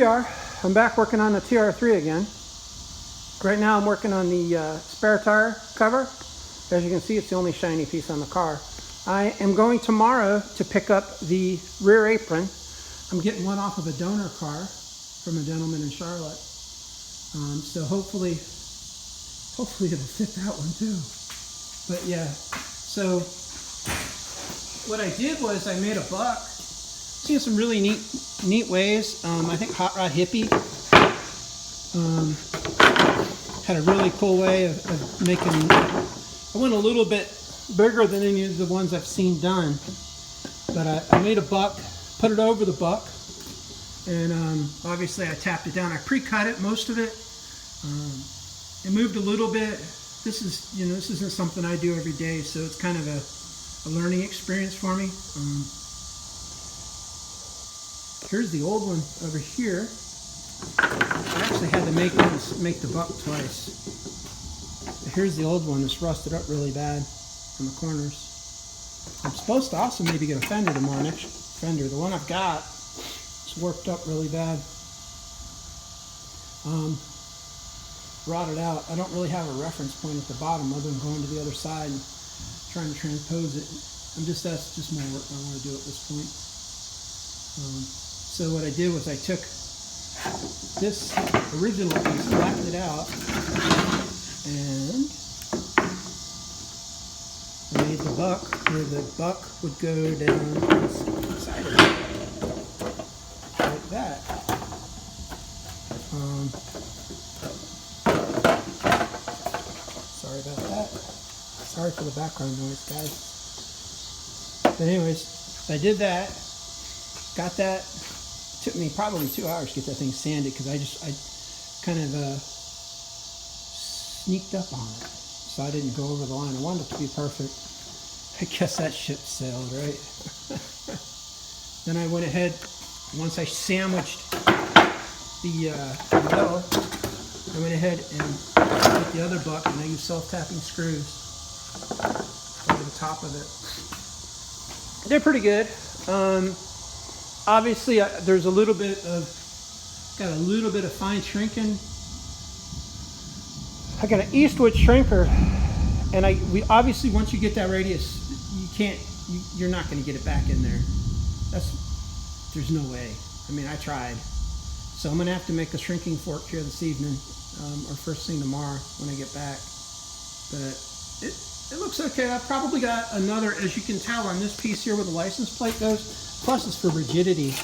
we are. I'm back working on the TR3 again. Right now I'm working on the spare tire cover. As you can see, it's the only shiny piece on the car. I am going tomorrow to pick up the rear apron. I'm getting one off of a donor car from a gentleman in Charlotte. So hopefully it'll fit that one too. But yeah, so what I did was I made a buck. Seen some really neat ways. I think Hot Rod Hippie had a really cool way of making. I went a little bit bigger than any of the ones I've seen done, but I made a buck, put it over the buck, and obviously I tapped it down. I pre-cut it, most of it. It moved a little bit. This isn't something I do every day, so it's kind of a learning experience for me. Here's the old one over here. I actually had to make the buck twice. But here's the old one that's rusted up really bad on the corners. I'm supposed to also maybe get a fender tomorrow, an extra fender. The one I've got is worked up really bad. Rotted out. I don't really have a reference point at the bottom other than going to the other side and trying to transpose it. That's just more work I want to do at this point. So what I did was I took this original piece, flattened it out, and I made the buck where the buck would go down inside of it, like that. Sorry about that. Sorry for the background noise, guys. But anyways, I did that. Got that. It took me probably 2 hours to get that thing sanded because I kind of sneaked up on it, so I didn't go over the line. I wanted it to be perfect. I guess that ship sailed, right? Then I went ahead, once I sandwiched the metal, I went ahead and put the other buck, and I used self-tapping screws over the top of it. They're pretty good. Obviously, there's a little bit of fine shrinking. I got an Eastwood shrinker, and we obviously, once you get that radius, you're not going to get it back in there. There's no way. I mean, I tried. So I'm going to have to make a shrinking fork here this evening, or first thing tomorrow when I get back. But it looks okay. I've probably got another, as you can tell on this piece here where the license plate goes. Plus it's for rigidity.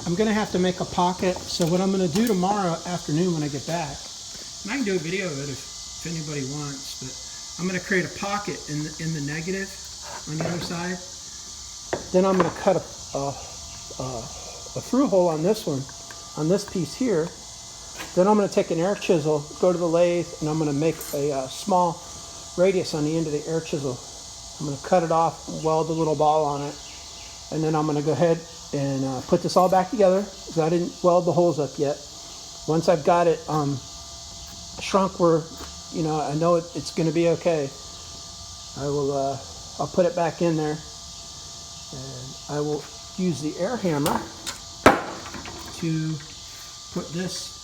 I'm going to have to make a pocket. So what I'm going to do tomorrow afternoon when I get back, and I can do a video of it if anybody wants, but I'm going to create a pocket in the negative on the other side. Then I'm going to cut a through hole on this one, on this piece here. Then I'm going to take an air chisel, go to the lathe, and I'm going to make a small radius on the end of the air chisel. I'm going to cut it off, weld a little ball on it. And then I'm going to go ahead and put this all back together because I didn't weld the holes up yet. Once I've got it shrunk where, I know it's going to be okay, I'll put it back in there, and I will use the air hammer to put this.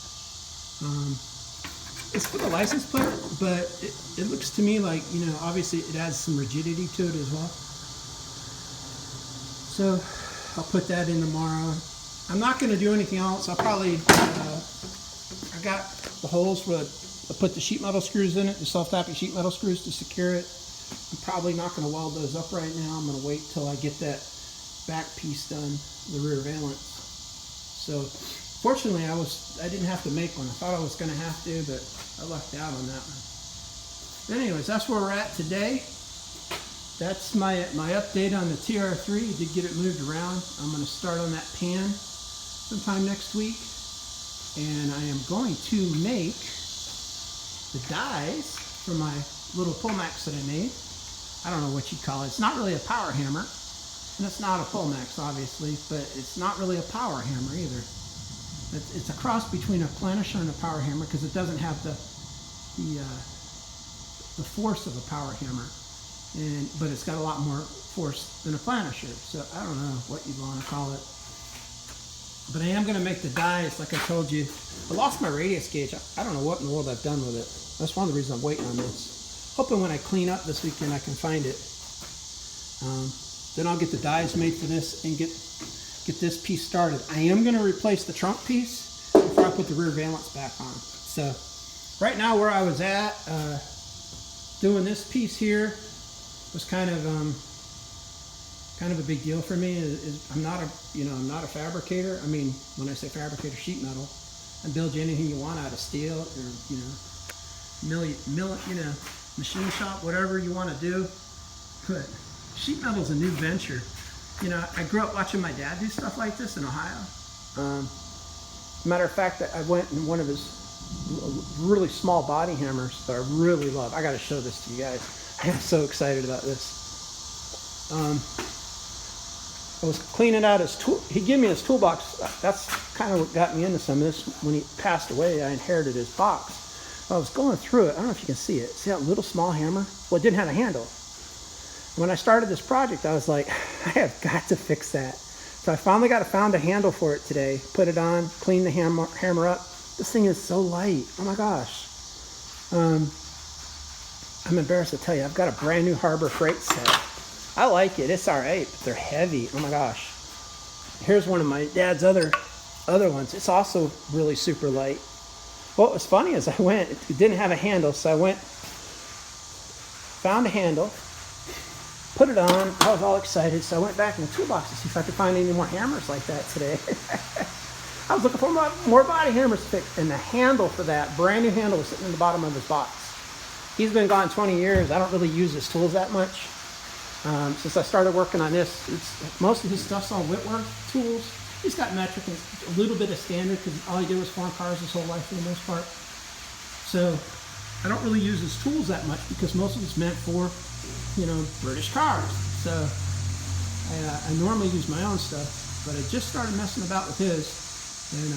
It's for the license plate, but it looks to me like, obviously it adds some rigidity to it as well. So I'll put that in tomorrow. I'm not going to do anything else. I'll probably, I got the holes where I put the sheet metal screws in it, the self-tapping sheet metal screws to secure it. I'm probably not going to weld those up right now. I'm going to wait till I get that back piece done, the rear valance. So fortunately I didn't have to make one. I thought I was going to have to, but I lucked out on that one. But anyways, that's where we're at today. That's my update on the TR3. Did get it moved around. I'm going to start on that pan sometime next week. And I am going to make the dies for my little Pullmax that I made. I don't know what you'd call it. It's not really a power hammer. And it's not a Pullmax, obviously, but it's not really a power hammer either. It's a cross between a planisher and a power hammer because it doesn't have the force of a power hammer. But it's got a lot more force than a planisher, so I don't know what you'd want to call it. But I am going to make the dies, like I told you. I lost my radius gauge. I don't know what in the world I've done with it. That's one of the reasons I'm waiting on this. Hoping when I clean up this weekend I can find it. Then I'll get the dies made for this and get this piece started. I am going to replace the trunk piece before I put the rear valance back on. So right now where I was at, doing this piece here was kind of a big deal for me. I'm not a fabricator. I mean, when I say fabricator, sheet metal. I build you anything you want out of steel or machine shop, whatever you want to do. But sheet metal is a new venture. You know, I grew up watching my dad do stuff like this in Ohio. Matter of fact, I went in one of his really small body hammers that I really love. I got to show this to you guys. I am so excited about this. I was cleaning out his tool. He gave me his toolbox. That's kind of what got me into some of this. When he passed away, I inherited his box. I was going through it. I don't know if you can see it. See that little small hammer? Well, it didn't have a handle. When I started this project, I was like, I have got to fix that. So I finally found a handle for it today. Put it on, cleaned the hammer up. This thing is so light. Oh my gosh. I'm embarrassed to tell you, I've got a brand new Harbor Freight set. I like it. It's all right, but they're heavy. Oh my gosh. Here's one of my dad's other ones. It's also really super light. What was funny is it didn't have a handle, so I went, found a handle, put it on. I was all excited, so I went back in the toolbox to see if I could find any more hammers like that today. I was looking for more body hammers to fix, and the handle for that, brand new handle, was sitting in the bottom of his box. He's been gone 20 years. I don't really use his tools that much. Since I started working on this, most of his stuff's on Whitworth tools. He's got metric and a little bit of standard because all he did was foreign cars his whole life for the most part. So I don't really use his tools that much because most of it's meant for, British cars. So I normally use my own stuff, but I just started messing about with his, and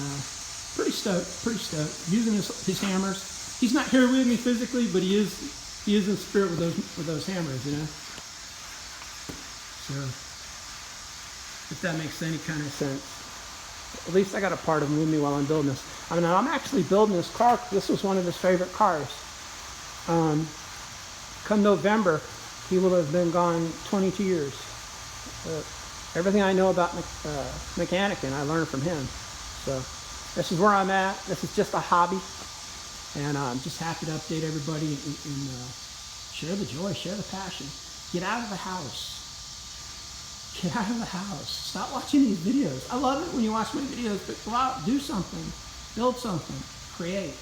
pretty stoked. Using his hammers. He's not here with me physically, but he is in spirit with those hammers, So, if that makes any kind of sense. At least I got a part of him with me while I'm building this. I mean, I'm actually building this car. This was one of his favorite cars. Come November, he will have been gone 22 years. Everything I know about mechanicking, I learned from him. So, this is where I'm at. This is just a hobby. And I'm just happy to update everybody and share the joy, share the passion. Get out of the house. Get out of the house. Stop watching these videos. I love it when you watch my videos, but go out, do something, build something, create.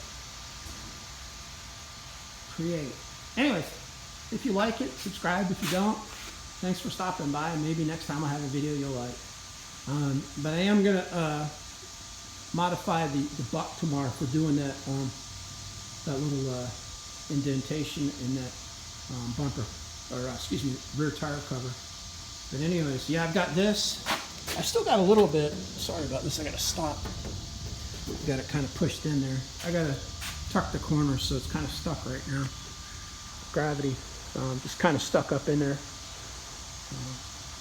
Anyways, if you like it, subscribe. If you don't, thanks for stopping by. Maybe next time I'll have a video you'll like. But I am going to modify the buck tomorrow for doing that little indentation in that bumper, or rear tire cover. But anyways, yeah, I've got this. I still got a little bit. Sorry about this. I got to stop. Got it kind of pushed in there. I got to tuck the corners so it's kind of stuck right now. Gravity, just kind of stuck up in there.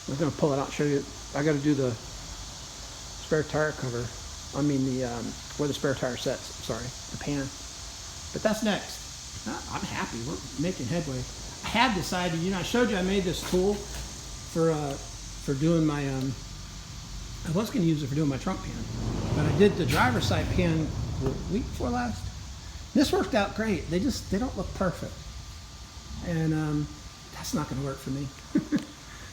I'm going to pull it out and show you. I got to do the spare tire cover. I mean where the spare tire sets. Sorry, the pan. But that's next. I'm happy. We're making headway. I had decided. I showed you I made this tool for doing my I was going to use it for doing my trunk pan, but I did the driver's side pan the week before last. This worked out great. They don't look perfect, and that's not going to work for me.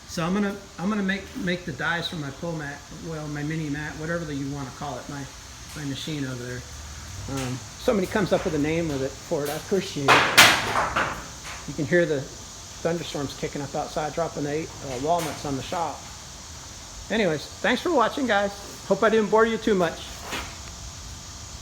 So I'm gonna make the dies for my pull mat, well, my mini mat, whatever you want to call it, my machine over there. Somebody comes up with a name with it for it. I appreciate it. You can hear the thunderstorms kicking up outside, dropping the walnuts on the shop. Anyways, thanks for watching, guys. Hope I didn't bore you too much.